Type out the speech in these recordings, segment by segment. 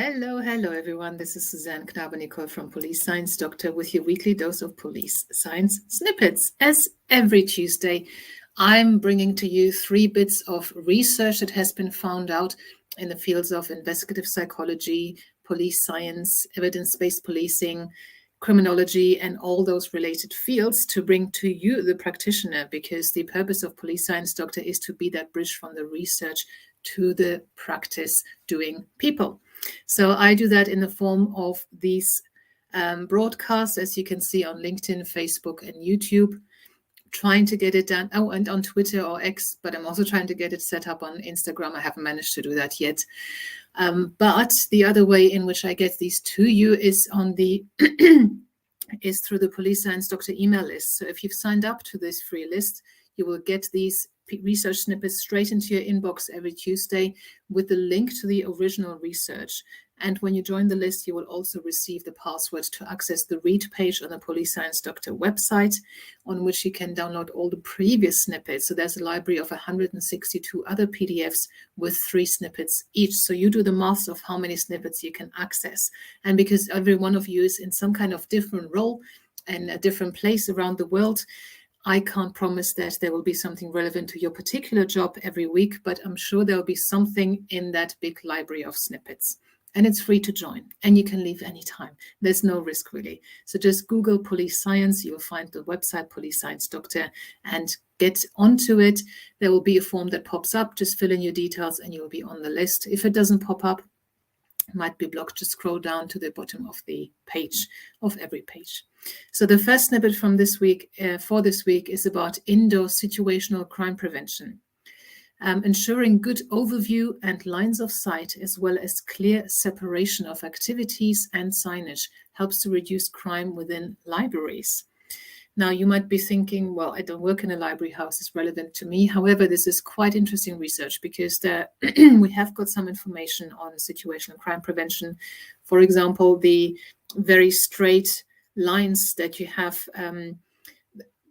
Hello, everyone. This is Suzanne Knabe-Nicole from Police Science Doctor with your weekly dose of police science snippets. As every Tuesday, I'm bringing to you 3 bits of research that has been found out in the fields of investigative psychology, police science, evidence-based policing, criminology, and all those related fields to bring to you, the practitioner, because the purpose of Police Science Doctor is to be that bridge from the research to the practice doing people. So I do that in the form of these broadcasts, as you can see on LinkedIn, Facebook, and YouTube, trying to get it done. Oh, and on Twitter or X, but I'm also trying to get it set up on Instagram. I haven't managed to do that yet. But the other way in which I get these to you is on the is through the Police Science Doctor email list. So if you've signed up to this free list, you will get these research snippets straight into your inbox every Tuesday with the link to the original research. And when you join the list, you will also receive the password to access the read page on the Police Science Doctor website, on which you can download all the previous snippets. So there's a library of 162 other PDFs with 3 snippets each. So you do the math of how many snippets you can access. And because every one of you is in some kind of different role and a different place around the world, I can't promise that there will be something relevant to your particular job every week, but I'm sure there will be something in that big library of snippets. And it's free to join, and you can leave anytime. There's no risk, really. So just Google Police Science. You'll find the website Police Science Doctor and get onto it. There will be a form that pops up. Just fill in your details and you'll be on the list. If it doesn't pop up, it might be blocked. Just scroll down to the bottom of the page, of every page. So the first snippet from this week, for this week, is about indoor situational crime prevention. Ensuring good overview and lines of sight, as well as clear separation of activities and signage, helps to reduce crime within libraries. Now, you might be thinking, well, I don't work in a library, how is this relevant to me? However, this is quite interesting research because we have got some information on situational crime prevention. For example, the very straight lines that you have,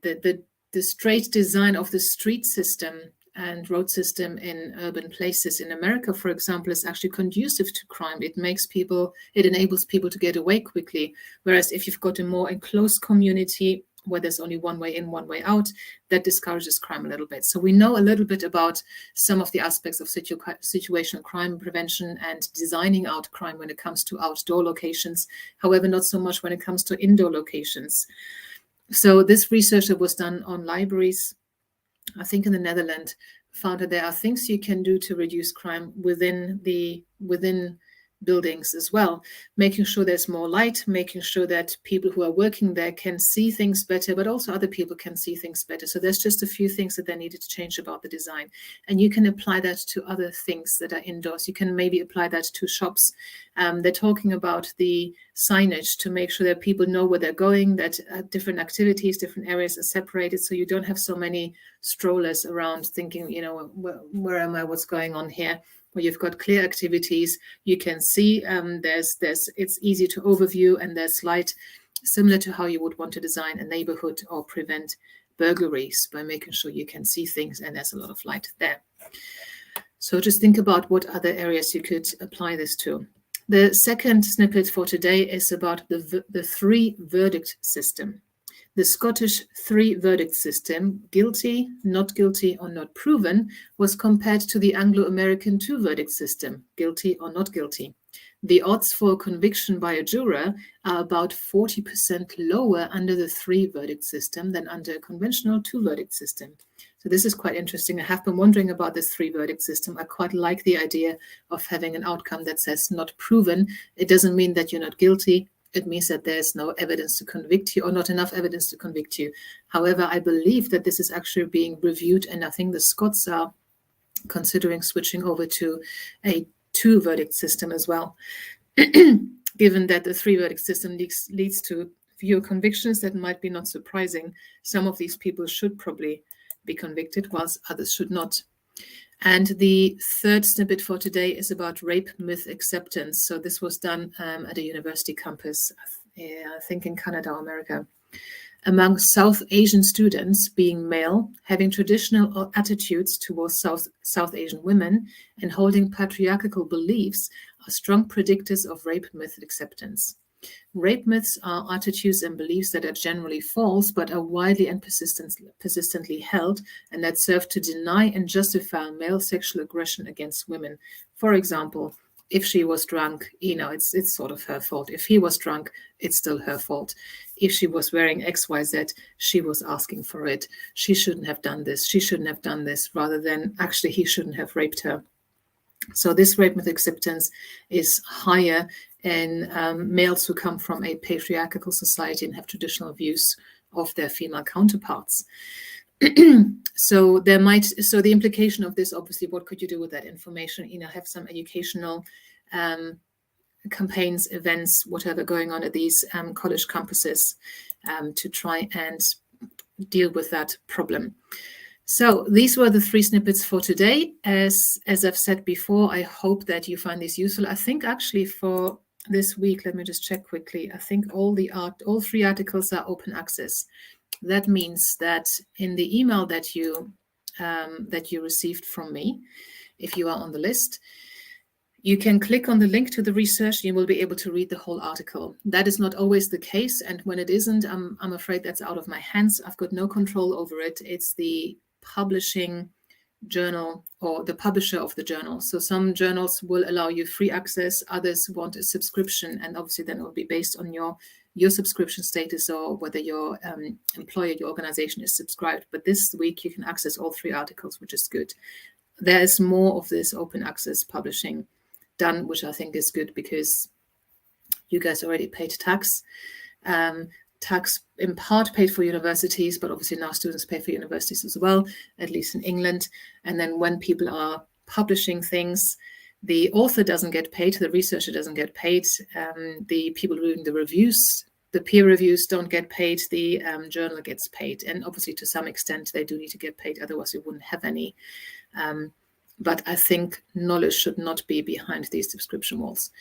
the straight design of the street system and road system in urban places in America, for example, is actually conducive to crime. It enables people to get away quickly. Whereas if you've got a more enclosed community where there's only one way in, one way out, that discourages crime a little bit. So we know a little bit about some of the aspects of situational crime prevention and designing out crime when it comes to outdoor locations. However, not so much when it comes to indoor locations. So this research that was done on libraries, I think in the Netherlands, found that there are things you can do to reduce crime within buildings as well, making sure there's more light, making sure that people who are working there can see things better, but also other people can see things better. So there's just a few things that they needed to change about the design. And you can apply that to other things that are indoors. You can maybe apply that to shops. They're talking about the signage to make sure that people know where they're going, that different activities, different areas are separated, so you don't have so many strollers around thinking, where am I, what's going on here? Where you've got clear activities, you can see it's easy to overview, and there's light, similar to how you would want to design a neighborhood or prevent burglaries by making sure you can see things and there's a lot of light there. So just think about what other areas you could apply this to. The second snippet for today is about the 3-verdict system. The Scottish 3-verdict system, guilty, not guilty, or not proven, was compared to the Anglo-American 2-verdict system, guilty or not guilty. The odds for conviction by a juror are about 40% lower under the 3-verdict system than under a conventional 2-verdict system. So this is quite interesting. I have been wondering about this 3-verdict system. I quite like the idea of having an outcome that says not proven. It doesn't mean that you're not guilty. It means that there's no evidence to convict you, or not enough evidence to convict you. However, I believe that this is actually being reviewed, and I think the Scots are considering switching over to a 2-verdict system as well. Given that the 3-verdict system leads to fewer convictions, that might be not surprising. Some of these people should probably be convicted, whilst others should not. And the third snippet for today is about rape myth acceptance. So this was done at a university campus, I think in Canada or America. among South Asian students, being male, having traditional attitudes towards South Asian women, and holding patriarchal beliefs are strong predictors of rape myth acceptance. Rape myths are attitudes and beliefs that are generally false but are widely and persistently held, and that serve to deny and justify male sexual aggression against women. For example, if she was drunk, it's sort of her fault. If he was drunk, it's still her fault. If she was wearing XYZ, she was asking for it. She shouldn't have done this. She shouldn't have done this, rather than actually he shouldn't have raped her. So this rape myth acceptance is higher in males who come from a patriarchal society and have traditional views of their female counterparts. So the implication of this, obviously, what could you do with that information? Have some educational campaigns, events, whatever going on at these college campuses to try and deal with that problem. So these were the 3 snippets for today. As I've said before, I hope that you find this useful. I think actually for this week, let me just check quickly. I think all 3 articles are open access. That means that in the email that you received from me, if you are on the list, you can click on the link to the research. You will be able to read the whole article. That is not always the case, and when it isn't, I'm afraid that's out of my hands. I've got no control over it. It's the publishing journal or the publisher of the journal. So some journals will allow you free access, others want a subscription, and obviously then it will be based on your subscription status or whether your employer, your organization is subscribed. But this week you can access all 3 articles, which is good. There is more of this open access publishing done, which I think is good because you guys already paid tax. Tax in part paid for universities, but obviously now students pay for universities as well, at least in England. And then when people are publishing things, the author doesn't get paid, the researcher doesn't get paid, the people doing the reviews, the peer reviews don't get paid, the journal gets paid. And obviously to some extent they do need to get paid, otherwise we wouldn't have any. But I think knowledge should not be behind these subscription walls.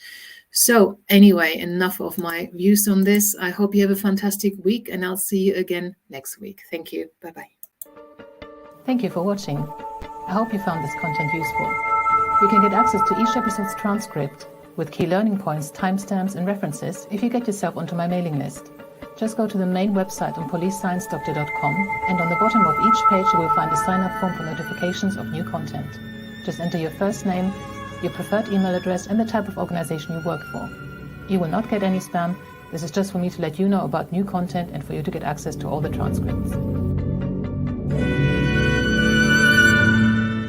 So anyway, enough of my views on this. I hope you have a fantastic week, and I'll see you again next week. Thank you. Bye-bye. Thank you for watching. I hope you found this content useful. You can get access to each episode's transcript with key learning points, timestamps, and references if you get yourself onto my mailing list. Just go to the main website on policesciencedoctor.com, and on the bottom of each page you will find a sign-up form for notifications of new content. Just enter your first name, your preferred email address, and the type of organization you work for. You will not get any spam. This is just for me to let you know about new content and for you to get access to all the transcripts.